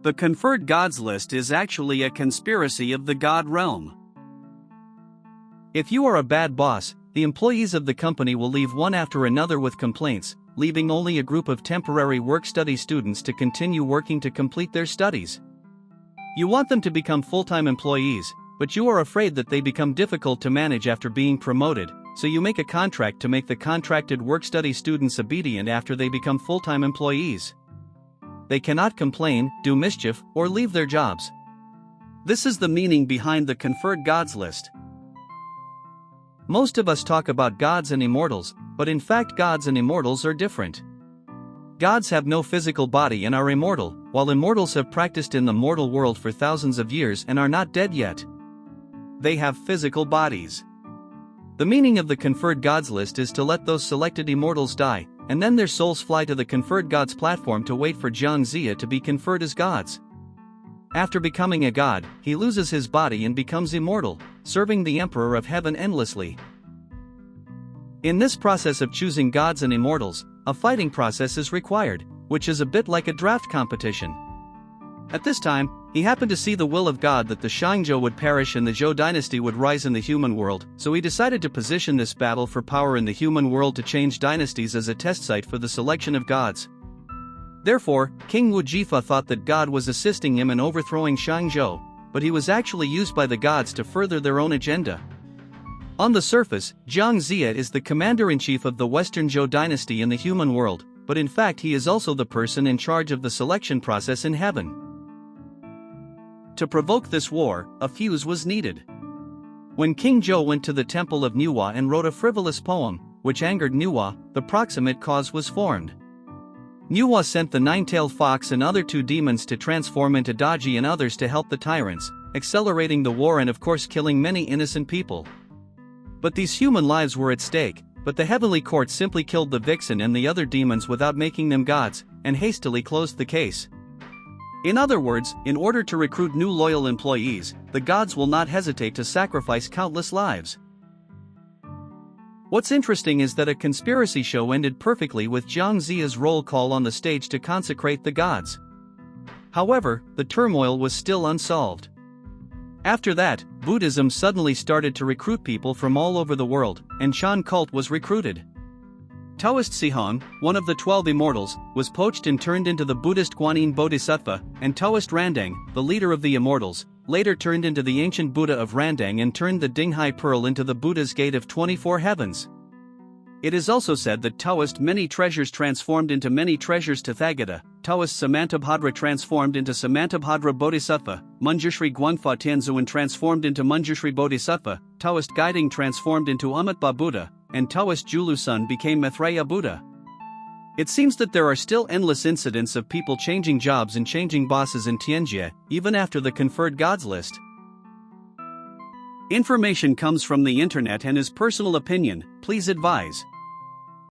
The Conferred Gods List is actually a conspiracy of the god realm. If you are a bad boss, the employees of the company will leave one after another with complaints, leaving only a group of temporary work-study students to continue working to complete their studies. You want them to become full-time employees, but you are afraid that they become difficult to manage after being promoted, so you make a contract to make the contracted work-study students obedient after they become full-time employees. They cannot complain, do mischief, or leave their jobs. This is the meaning behind the Conferred Gods List. Most of us talk about gods and immortals, but in fact gods and immortals are different. Gods have no physical body and are immortal, while immortals have practiced in the mortal world for thousands of years and are not dead yet. They have physical bodies. The meaning of the Conferred Gods List is to let those selected immortals die, and then their souls fly to the Conferred Gods Platform to wait for Jiang Ziya to be conferred as gods. After becoming a god, he loses his body and becomes immortal, serving the Emperor of Heaven endlessly. In this process of choosing gods and immortals, a fighting process is required, which is a bit like a draft competition. At this time, he happened to see the will of God that the Shangzhou would perish and the Zhou dynasty would rise in the human world, so he decided to position this battle for power in the human world to change dynasties as a test site for the selection of gods. Therefore, King Wu Jifa thought that God was assisting him in overthrowing Shangzhou, but he was actually used by the gods to further their own agenda. On the surface, Jiang Ziya is the commander-in-chief of the Western Zhou dynasty in the human world, but in fact he is also the person in charge of the selection process in heaven. To provoke this war, a fuse was needed. When King Zhou went to the temple of Nuwa and wrote a frivolous poem, which angered Nuwa, the proximate cause was formed. Nuwa sent the nine-tailed fox and other two demons to transform into Daji and others to help the tyrants, accelerating the war and of course killing many innocent people. But these human lives were at stake, but the heavenly court simply killed the vixen and the other demons without making them gods, and hastily closed the case. In other words, in order to recruit new loyal employees, the gods will not hesitate to sacrifice countless lives. What's interesting is that a conspiracy show ended perfectly with Jiang Ziya's roll call on the stage to consecrate the gods. However, the turmoil was still unsolved. After that, Buddhism suddenly started to recruit people from all over the world, and Shan cult was recruited. Taoist Sihong, one of the 12 immortals, was poached and turned into the Buddhist Guanyin Bodhisattva, and Taoist Randang, the leader of the immortals, later turned into the ancient Buddha of Randang and turned the Dinghai Pearl into the Buddha's Gate of 24 Heavens. It is also said that Taoist many treasures transformed into many treasures Tathagata, Taoist Samantabhadra transformed into Samantabhadra Bodhisattva, Manjushri Guangfa Tianzuan transformed into Manjushri Bodhisattva, Taoist Guiding transformed into Amitba Buddha, and Taoist Julusun became Maitreya Buddha. It seems that there are still endless incidents of people changing jobs and changing bosses in Tianjia, even after the Conferred Gods List. Information comes from the internet and is personal opinion, please advise.